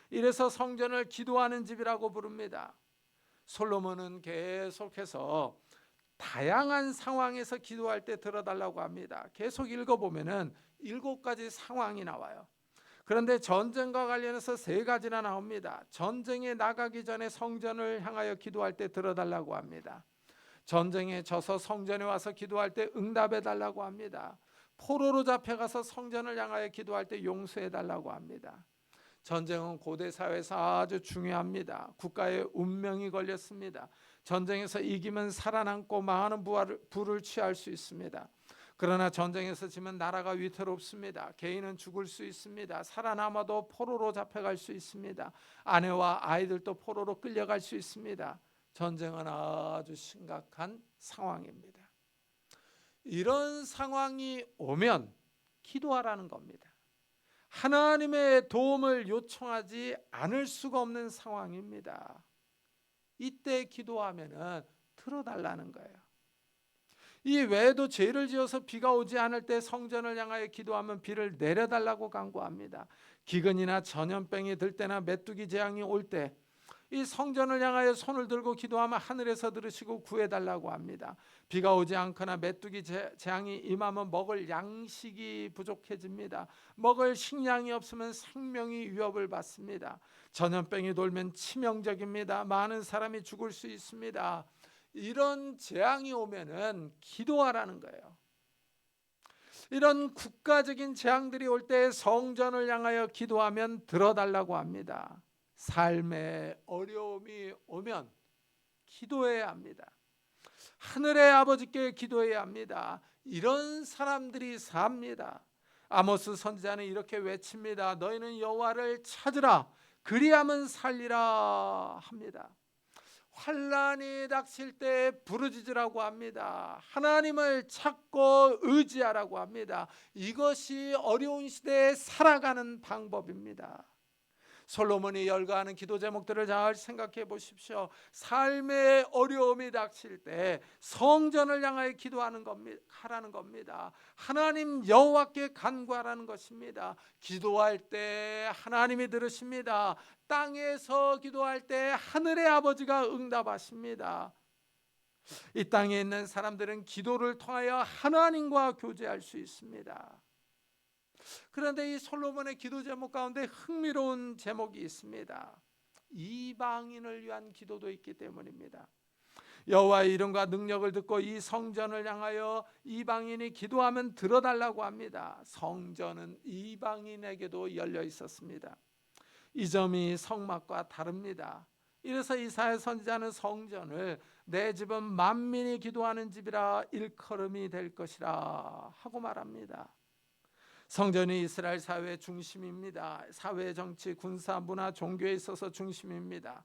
이래서 성전을 기도하는 집이라고 부릅니다. 솔로몬은 계속해서 다양한 상황에서 기도할 때 들어달라고 합니다. 계속 읽어보면은 7가지 상황이 나와요. 그런데 전쟁과 관련해서 3가지나 나옵니다. 전쟁에 나가기 전에 성전을 향하여 기도할 때 들어달라고 합니다. 전쟁에 져서 성전에 와서 기도할 때 응답해 달라고 합니다. 포로로 잡혀가서 성전을 향하여 기도할 때 용서해 달라고 합니다. 전쟁은 고대 사회에서 아주 중요합니다. 국가의 운명이 걸렸습니다. 전쟁에서 이기면 살아남고 많은 부를 취할 수 있습니다. 그러나 전쟁에서 지면 나라가 위태롭습니다. 개인은 죽을 수 있습니다. 살아남아도 포로로 잡혀갈 수 있습니다. 아내와 아이들도 포로로 끌려갈 수 있습니다. 전쟁은 아주 심각한 상황입니다. 이런 상황이 오면 기도하라는 겁니다. 하나님의 도움을 요청하지 않을 수가 없는 상황입니다. 이때 기도하면은 들어달라는 거예요. 이 외에도 죄를 지어서 비가 오지 않을 때 성전을 향하여 기도하면 비를 내려달라고 간구합니다. 기근이나 전염병이 들 때나 메뚜기 재앙이 올 때 이 성전을 향하여 손을 들고 기도하면 하늘에서 들으시고 구해달라고 합니다. 비가 오지 않거나 메뚜기 재앙이 임하면 먹을 양식이 부족해집니다. 먹을 식량이 없으면 생명이 위협을 받습니다. 전염병이 돌면 치명적입니다. 많은 사람이 죽을 수 있습니다. 이런 재앙이 오면은 기도하라는 거예요. 이런 국가적인 재앙들이 올 때 성전을 향하여 기도하면 들어달라고 합니다. 삶의 어려움이 오면 기도해야 합니다. 하늘의 아버지께 기도해야 합니다. 이런 사람들이 삽니다. 아모스 선지자는 이렇게 외칩니다. 너희는 여호와를 찾으라. 그리하면 살리라 합니다. 환난이 닥칠 때 부르짖으라고 합니다. 하나님을 찾고 의지하라고 합니다. 이것이 어려운 시대에 살아가는 방법입니다. 솔로몬이 열거하는 기도 제목들을 잘 생각해 보십시오. 삶의 어려움이 닥칠 때 성전을 향하여 기도하는 겁니다. 하라는 겁니다. 하나님 여호와께 간구하라는 것입니다. 기도할 때 하나님이 들으십니다. 땅에서 기도할 때 하늘의 아버지가 응답하십니다. 이 땅에 있는 사람들은 기도를 통하여 하나님과 교제할 수 있습니다. 그런데 이 솔로몬의 기도 제목 가운데 흥미로운 제목이 있습니다. 이방인을 위한 기도도 있기 때문입니다. 여호와의 이름과 능력을 듣고 이 성전을 향하여 이방인이 기도하면 들어달라고 합니다. 성전은 이방인에게도 열려 있었습니다. 이 점이 성막과 다릅니다. 이래서 이사야 선지자는 성전을 내 집은 만민이 기도하는 집이라 일컬음이 될 것이라 하고 말합니다. 성전이 이스라엘 사회의 중심입니다. 사회, 정치, 군사, 문화, 종교에 있어서 중심입니다.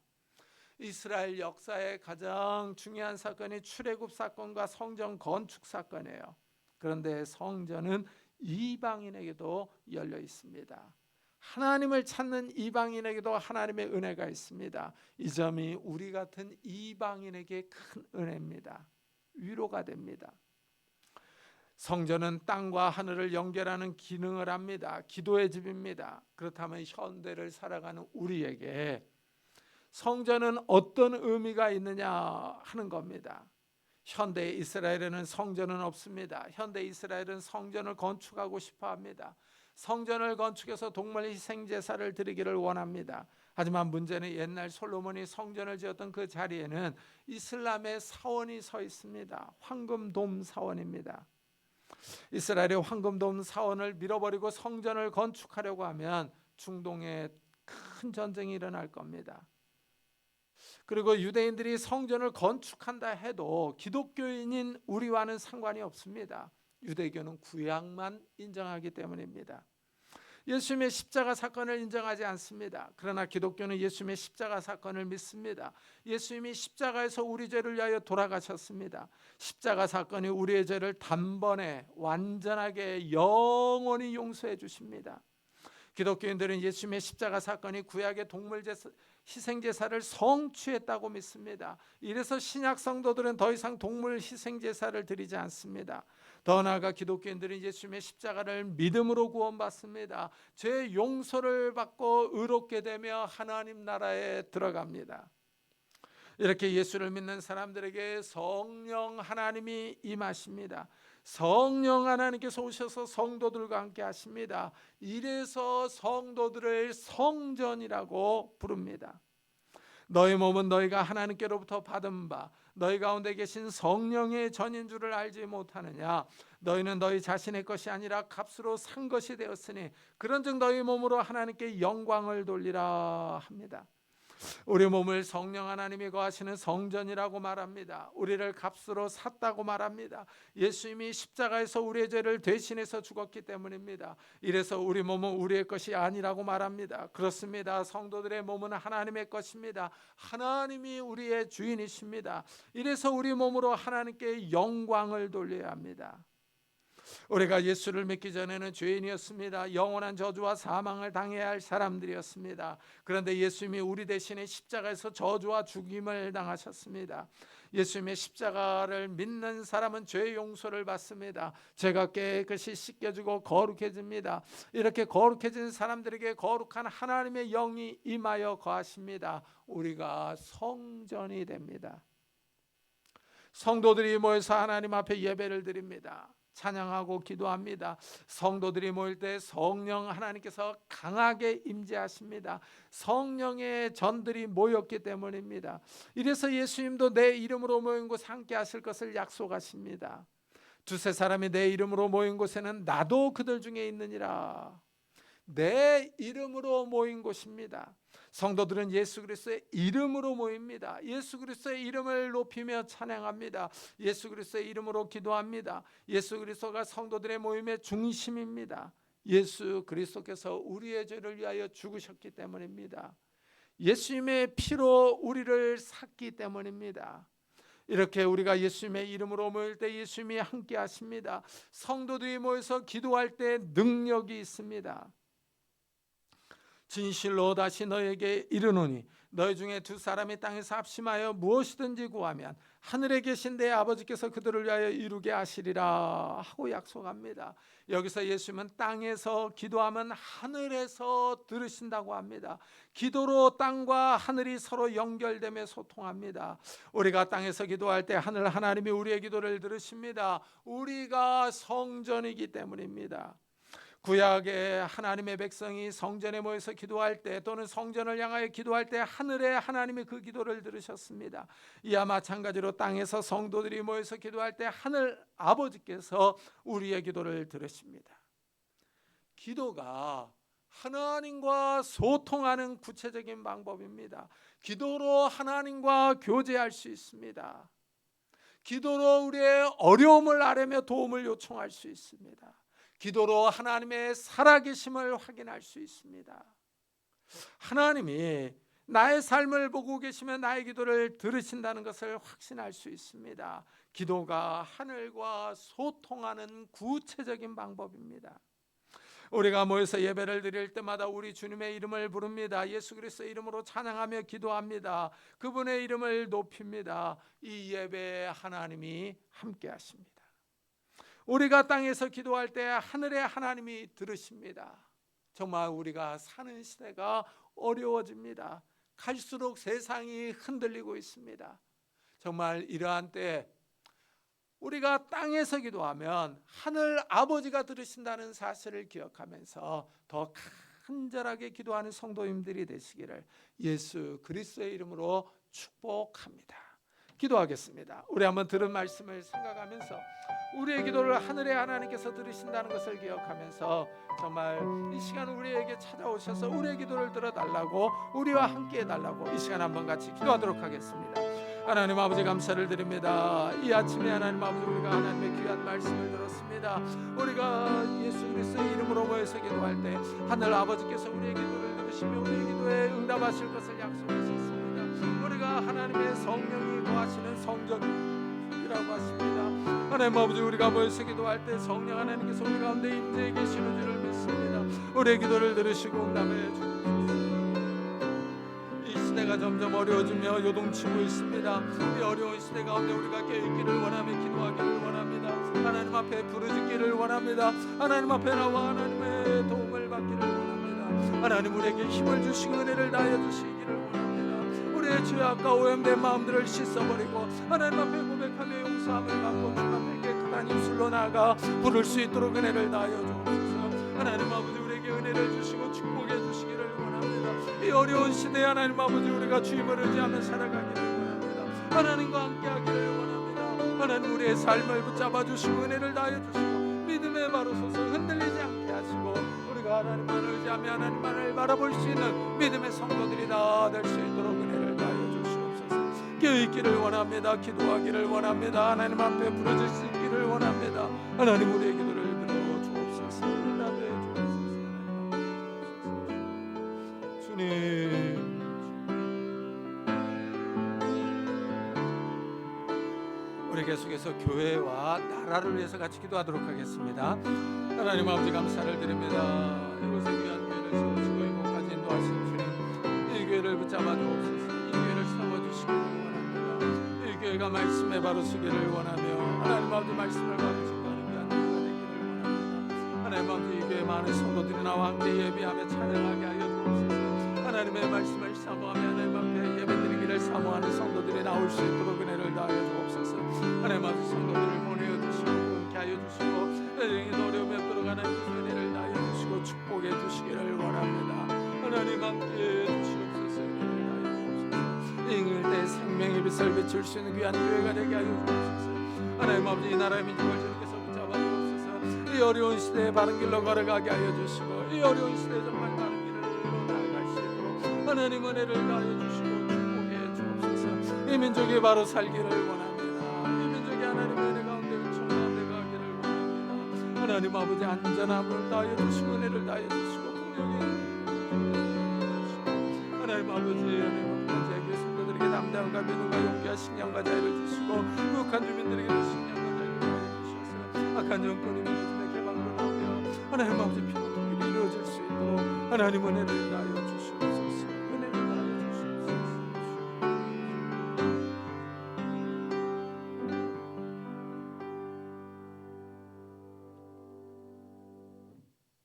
이스라엘 역사의 가장 중요한 사건이 출애굽 사건과 성전 건축 사건이에요. 그런데 성전은 이방인에게도 열려 있습니다. 하나님을 찾는 이방인에게도 하나님의 은혜가 있습니다. 이 점이 우리 같은 이방인에게 큰 은혜입니다. 위로가 됩니다. 성전은 땅과 하늘을 연결하는 기능을 합니다. 기도의 집입니다. 그렇다면 현대를 살아가는 우리에게 성전은 어떤 의미가 있느냐 하는 겁니다. 현대 이스라엘에는 성전은 없습니다. 현대 이스라엘은 성전을 건축하고 싶어 합니다. 성전을 건축해서 동물 희생 제사를 드리기를 원합니다. 하지만 문제는 옛날 솔로몬이 성전을 지었던 그 자리에는 이슬람의 사원이 서 있습니다. 황금돔 사원입니다. 이스라엘의 황금돔 사원을 밀어버리고 성전을 건축하려고 하면 중동에 큰 전쟁이 일어날 겁니다. 그리고 유대인들이 성전을 건축한다 해도 기독교인인 우리와는 상관이 없습니다. 유대교는 구약만 인정하기 때문입니다. 예수님의 십자가 사건을 인정하지 않습니다. 그러나 기독교는 예수님의 십자가 사건을 믿습니다. 예수님이 십자가에서 우리 죄를 위하여 돌아가셨습니다. 십자가 사건이 우리의 죄를 단번에 완전하게 영원히 용서해 주십니다. 기독교인들은 예수님의 십자가 사건이 구약의 동물 희생제사를 성취했다고 믿습니다. 이래서 신약 성도들은 더 이상 동물 희생제사를 드리지 않습니다. 더 나아가 기독교인들은 예수님의 십자가를 믿음으로 구원받습니다. 죄 용서를 받고 의롭게 되며 하나님 나라에 들어갑니다. 이렇게 예수를 믿는 사람들에게 성령 하나님이 임하십니다. 성령 하나님께서 오셔서 성도들과 함께 하십니다. 이래서 성도들을 성전이라고 부릅니다. 너희 몸은 너희가 하나님께로부터 받은 바 너희 가운데 계신 성령의 전인 줄을 알지 못하느냐. 너희는 너희 자신의 것이 아니라 값으로 산 것이 되었으니 그런즉 너희 몸으로 하나님께 영광을 돌리라 합니다. 우리 몸을 성령 하나님이 거하시는 성전이라고 말합니다. 우리를 값으로 샀다고 말합니다. 예수님이 십자가에서 우리의 죄를 대신해서 죽었기 때문입니다. 이래서 우리 몸은 우리의 것이 아니라고 말합니다. 그렇습니다. 성도들의 몸은 하나님의 것입니다. 하나님이 우리의 주인이십니다. 이래서 우리 몸으로 하나님께 영광을 돌려야 합니다. 우리가 예수를 믿기 전에는 죄인이었습니다. 영원한 저주와 사망을 당해야 할 사람들이었습니다. 그런데 예수님이 우리 대신에 십자가에서 저주와 죽임을 당하셨습니다. 예수님의 십자가를 믿는 사람은 죄의 용서를 받습니다. 죄가 깨끗이 씻겨지고 거룩해집니다. 이렇게 거룩해진 사람들에게 거룩한 하나님의 영이 임하여 거하십니다. 우리가 성전이 됩니다. 성도들이 모여서 하나님 앞에 예배를 드립니다. 찬양하고 기도합니다. 성도들이 모일 때 성령 하나님께서 강하게 임재하십니다. 성령의 전들이 모였기 때문입니다. 이래서 예수님도 내 이름으로 모인 곳에 함께 하실 것을 약속하십니다. 두세 사람이 내 이름으로 모인 곳에는 나도 그들 중에 있느니라. 내 이름으로 모인 곳입니다. 성도들은 예수 그리스도의 이름으로 모입니다. 예수 그리스도의 이름을 높이며 찬양합니다. 예수 그리스도의 이름으로 기도합니다. 예수 그리스도가 성도들의 모임의 중심입니다. 예수 그리스도께서 우리의 죄를 위하여 죽으셨기 때문입니다. 예수님의 피로 우리를 샀기 때문입니다. 이렇게 우리가 예수님의 이름으로 모일 때 예수님이 함께 하십니다. 성도들이 모여서 기도할 때 능력이 있습니다. 진실로 다시 너에게 이르노니 너희 중에 두 사람이 땅에서 합심하여 무엇이든지 구하면 하늘에 계신 내 아버지께서 그들을 위하여 이루게 하시리라 하고 약속합니다. 여기서 예수님은 땅에서 기도하면 하늘에서 들으신다고 합니다. 기도로 땅과 하늘이 서로 연결되며 소통합니다. 우리가 땅에서 기도할 때 하늘 하나님이 우리의 기도를 들으십니다. 우리가 성전이기 때문입니다. 구약의 하나님의 백성이 성전에 모여서 기도할 때 또는 성전을 향하여 기도할 때 하늘의 하나님이 그 기도를 들으셨습니다. 이와 마찬가지로 땅에서 성도들이 모여서 기도할 때 하늘 아버지께서 우리의 기도를 들으십니다. 기도가 하나님과 소통하는 구체적인 방법입니다. 기도로 하나님과 교제할 수 있습니다. 기도로 우리의 어려움을 아뢰며 도움을 요청할 수 있습니다. 기도로 하나님의 살아계심을 확인할 수 있습니다. 하나님이 나의 삶을 보고 계시면 나의 기도를 들으신다는 것을 확신할 수 있습니다. 기도가 하늘과 소통하는 구체적인 방법입니다. 우리가 모여서 예배를 드릴 때마다 우리 주님의 이름을 부릅니다. 예수 그리스도의 이름으로 찬양하며 기도합니다. 그분의 이름을 높입니다. 이 예배에 하나님이 함께 하십니다. 우리가 땅에서 기도할 때 하늘의 하나님이 들으십니다. 정말 우리가 사는 시대가 어려워집니다. 갈수록 세상이 흔들리고 있습니다. 정말 이러한 때 우리가 땅에서 기도하면 하늘 아버지가 들으신다는 사실을 기억하면서 더 간절하게 기도하는 성도님들이 되시기를 예수 그리스도의 이름으로 축복합니다. 기도하겠습니다. 우리 한번 들은 말씀을 생각하면서 우리의 기도를 하늘의 하나님께서 들으신다는 것을 기억하면서 정말 이 시간 우리에게 찾아오셔서 우리의 기도를 들어달라고 우리와 함께 해달라고 이 시간 한번 같이 기도하도록 하겠습니다. 하나님 아버지 감사를 드립니다. 이 아침에 하나님 아버지 우리가 하나님의 귀한 말씀을 들었습니다. 우리가 예수 그리스도의 이름으로 모여서 기도할 때 하늘 아버지께서 우리의 기도를 들으시며 우리의 기도에 응답하실 것을 약속하셨습니다. 우리가 하나님의 성령이 거하시는 성전이라고 하십니다. 하나님 아버지 우리가 모여서 기도할 때 성령 하나님께서 우리 가운데 임재해 계시는 줄을 믿습니다. 우리의 기도를 들으시고 응답해 주옵소서. 이 시대가 점점 어려워지며 요동치고 있습니다. 이 어려운 시대 가운데 우리가 깨어있기를 원하며 기도하기를 원합니다. 하나님 앞에 부르짖기를 원합니다. 하나님 앞에 나와 하나님의 도움을 받기를 원합니다. 하나님 우리에게 힘을 주시고 은혜를 다하여 주시기를 원합니다. 우리의 죄악과 오염된 마음들을 씻어버리고 하나님 앞에 고백하며 용서함을 받고 주 앞에 깨끗한 입술로 나아가 부를 수 있도록 은혜를 다하여 주옵소서. 하나님 아버지 우리에게 은혜를 주시고 축복해 주시기를 원합니다. 이 어려운 시대에 하나님 아버지 우리가 주님을 의지하며 살아가기를 원합니다. 하나님과 함께하기를 원합니다. 하나님 우리의 삶을 붙잡아 주시고 은혜를 다하여 주시고 믿음의 바로 서서 흔들리지 않게 하시고 우리가 하나님만을 의지하며 하나님만을 바라볼 수 있는 믿음의 성도들이 다 될 수 있도록 은혜를 다하여 주시옵소서. 깨어있기를 원합니다. 기도하기를 원합니다. 하나님 앞에 부르짖기를 원합니다. 하나님 우리의 기도를 들어 주옵소서. 응답해 주옵소서. 주님 우리 계속해서 교회와 나라를 위해서 같이 기도하도록 하겠습니다. 하나님 아버지 감사를 드립니다. 이곳에 귀한 교회를 세우시고 이곳까지 인도하신 주님, 이 교회를 붙잡아 주옵소서. 이 교회를 세워주시기를 원합니다. 이 교회가 말씀에 바로 서기를 원하며 하나님 아버지 말씀을 바로 증거하는 귀한 교회가 되기를 원합니다. 하나님 아버지 이 교회 많은 성도들이 나와 함께 예배하며 찬양하게 하여 주옵소서. 하나님의 말씀을 사모하며 하나님 앞에 예배드리기를 사모하는 성도들이 나올 수 있도록 은혜를 다하여 주옵소서. 하나님 아버지 성도들을 보내어 주시고 함께 하여 주시고 여행이 어려움에 들어가는 은혜를 다하여 주시고 축복해 주시기를 원합니다. 하나님 함께 주시옵소서. 은혜를 다하여 주옵소서. 잉을 때 생명의 빛을 비출 수 있는 귀한 교회가 되게 하여 주옵소서. 하나님 아버지 이 나라의 민족을 주님께서 붙잡아 주옵소서. 이 어려운 시대에 바른 길로 걸어가게 하여 주시고 이 어려운 시대에 정말 바른 길로 나아갈 수 있도록 하나님 은혜를 다하여 주시고 축복해 주옵소서. 이 민족이 바로 살기를 원합니다. 이 민족이 하나님의 은혜 가운데 은총 가운데 가기를 원합니다. 하나님 아버지 안전함을 다하여 주시고 은혜를 다하여 주시고 풍요에 하나님 아버지 하나님 아버지 성도들에게 담대함과 믿음과 용기와 신령과 자유를 주시고 북한 주민들에게도 신령과 자유를 다하여 주셔서 악한 정권이 민족의 개방으로 나오며 하나님 아버지 피로 통일이 이루어질 수 있도록 하나님 은혜를 다하여 주시옵소서. 은혜를 다하여 주시옵소서.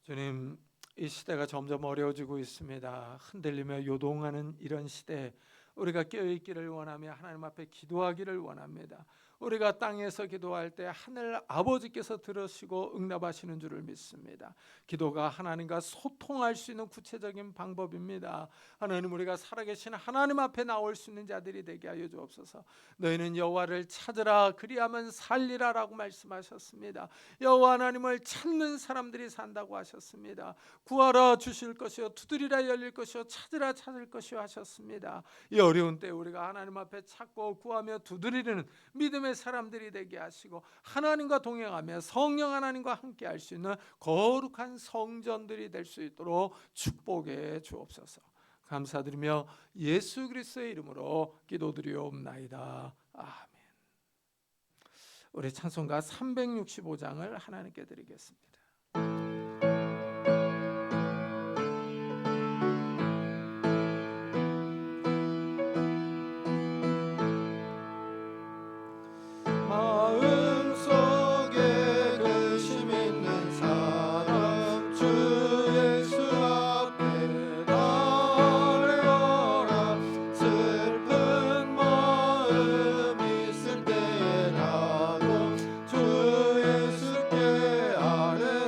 주님, 이 시대가 점점 어려워지고 있습니다. 흔들리며 요동하는 이런 시대에 우리가 깨어있기를 원하며 하나님 앞에 기도하기를 원합니다. 우리가 땅에서 기도할 때 하늘 아버지께서 들으시고 응답하시는 줄을 믿습니다. 기도가 하나님과 소통할 수 있는 구체적인 방법입니다. 하나님, 우리가 살아계신 하나님 앞에 나올 수 있는 자들이 되게 하여 주옵소서. 너희는 여호와를 찾으라 그리하면 살리라 라고 말씀하셨습니다. 여호와 하나님을 찾는 사람들이 산다고 하셨습니다. 구하라 주실 것이요 두드리라 열릴 것이요 찾으라 찾을 것이요 하셨습니다. 이 어려운 때 우리가 하나님 앞에 찾고 구하며 두드리는 믿음의 사람들이 되게 하시고 하나님과 동행하며 성령 하나님과 함께 할 수 있는 거룩한 성전들이 될 수 있도록 축복해 주옵소서. 감사드리며 예수 그리스도의 이름으로 기도드리옵나이다. 아멘. 우리 찬송가 365장을 하나님께 드리겠습니다. 주 예수께 아뢰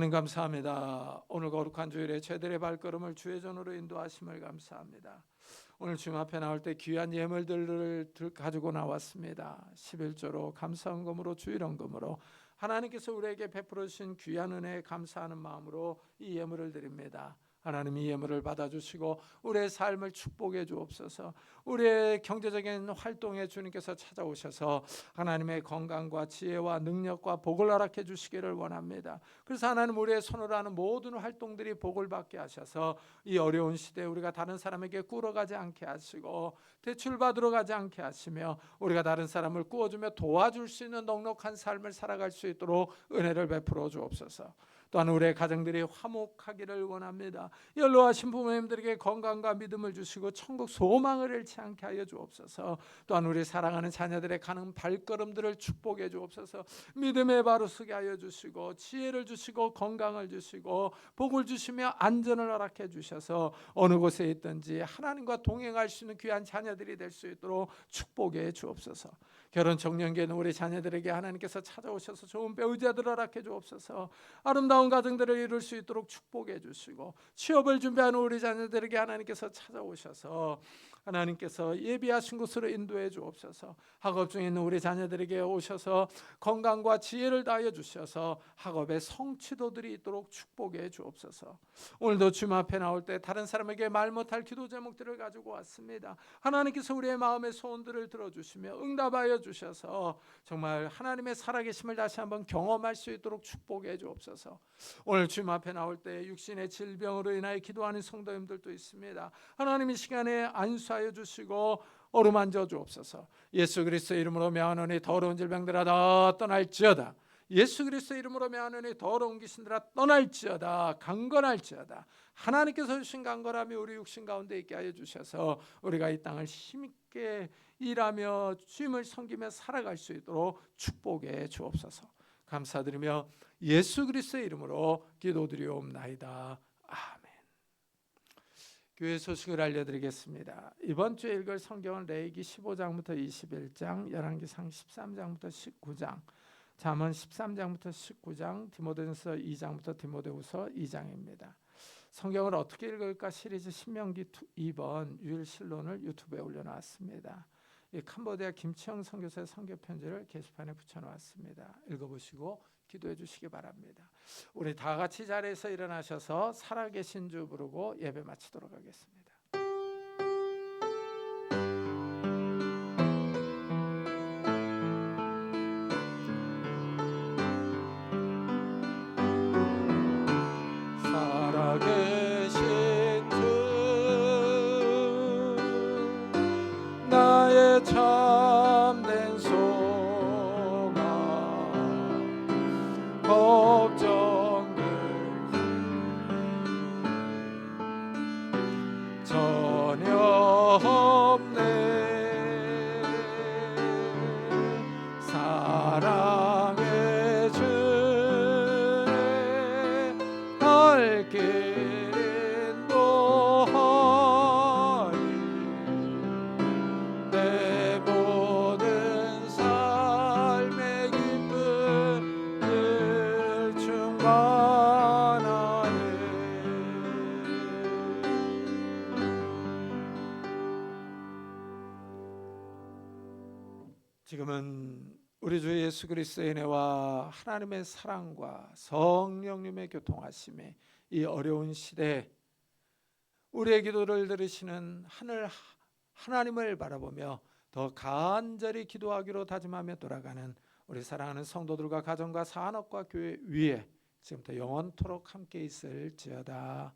하나님 감사합니다. 오늘 거룩한 주일에 저희들의 발걸음을 주의 전으로 인도하심을 감사합니다. 오늘 주님 앞에 나올 때 귀한 예물들을 가지고 나왔습니다. 11조로 감사헌금으로 주일헌금으로 하나님께서 우리에게 베풀어 주신 귀한 은혜에 감사하는 마음으로 이 예물을 드립니다. 하나님 이 예물을 받아주시고 우리의 삶을 축복해 주옵소서. 우리의 경제적인 활동에 주님께서 찾아오셔서 하나님의 건강과 지혜와 능력과 복을 허락해 주시기를 원합니다. 그래서 하나님 우리의 손으로 하는 모든 활동들이 복을 받게 하셔서 이 어려운 시대에 우리가 다른 사람에게 꾸러가지 않게 하시고 대출받으러 가지 않게 하시며 우리가 다른 사람을 꾸어주며 도와줄 수 있는 넉넉한 삶을 살아갈 수 있도록 은혜를 베풀어 주옵소서. 또한 우리의 가정들이 화목하기를 원합니다. 연로하신 부모님들에게 건강과 믿음을 주시고 천국 소망을 잃지 않게 하여 주옵소서. 또한 우리 사랑하는 자녀들의 가는 발걸음들을 축복해 주옵소서. 믿음의 바로 서게 하여 주시고 지혜를 주시고 건강을 주시고 복을 주시며 안전을 허락해 주셔서 어느 곳에 있든지 하나님과 동행할 수 있는 귀한 자녀들이 될 수 있도록 축복해 주옵소서. 결혼 정년기에는 우리 자녀들에게 하나님께서 찾아오셔서 좋은 배우자들을 허락해 주옵소서. 아름다운 가정들을 이룰 수 있도록 축복해 주시고 취업을 준비하는 우리 자녀들에게 하나님께서 찾아오셔서 하나님께서 예비하신 곳으로 인도해 주옵소서. 학업 중에 있는 우리 자녀들에게 오셔서 건강과 지혜를 다하여 주셔서 학업의 성취도들이 있도록 축복해 주옵소서. 오늘도 주님 앞에 나올 때 다른 사람에게 말 못할 기도 제목들을 가지고 왔습니다. 하나님께서 우리의 마음의 소원들을 들어주시며 응답하여 주셔서 정말 하나님의 살아계심을 다시 한번 경험할 수 있도록 축복해 주옵소서. 오늘 주님 앞에 나올 때 육신의 질병으로 인하여 기도하는 성도님들도 있습니다. 하나님 이 시간에 안수하여 주시고 어루만져 주옵소서. 예수 그리스도의 이름으로 명하노니 더러운 질병들아 다 떠날지어다. 예수 그리스도의 이름으로 명하노니 더러운 귀신들아 떠날지어다. 강건할지어다. 하나님께서 주신 강건함이 우리 육신 가운데 있게 하여 주셔서 우리가 이 땅을 힘있게 일하며 주님을 섬기며 살아갈 수 있도록 축복해 주옵소서. 감사드리며 예수 그리스도의 이름으로 기도드리옵나이다. 아멘. 교회 소식을 알려드리겠습니다. 이번 주에 읽을 성경은 레위기 15장부터 21장, 열왕기상 13장부터 19장, 잠언 13장부터 19장, 디모데전서 2장부터 디모데후서 2장입니다. 성경을 어떻게 읽을까 시리즈 신명기 2번 유일신론을 유튜브에 올려놨습니다. 이 캄보디아 김치영 선교사의 선교 편지를 게시판에 붙여놓았습니다. 읽어보시고 기도해 주시기 바랍니다. 우리 다 같이 자리에서 일어나셔서 살아계신 주 부르고 예배 마치도록 하겠습니다. 살아계신 주 나의 참된 소망 걱정들 전혀 없네. 사랑의 주의 갈 길 인도하리. 내 모든 삶의 기쁨 늘 충만하네. 지금은 우리 주 예수 그리스도의 은혜와 하나님의 사랑과 성령님의 교통하심에 이 어려운 시대에 우리의 기도를 들으시는 하나님을 바라보며 더 간절히 기도하기로 다짐하며 돌아가는 우리 사랑하는 성도들과 가정과 산업과 교회 위에 지금부터 영원토록 함께 있을지어다.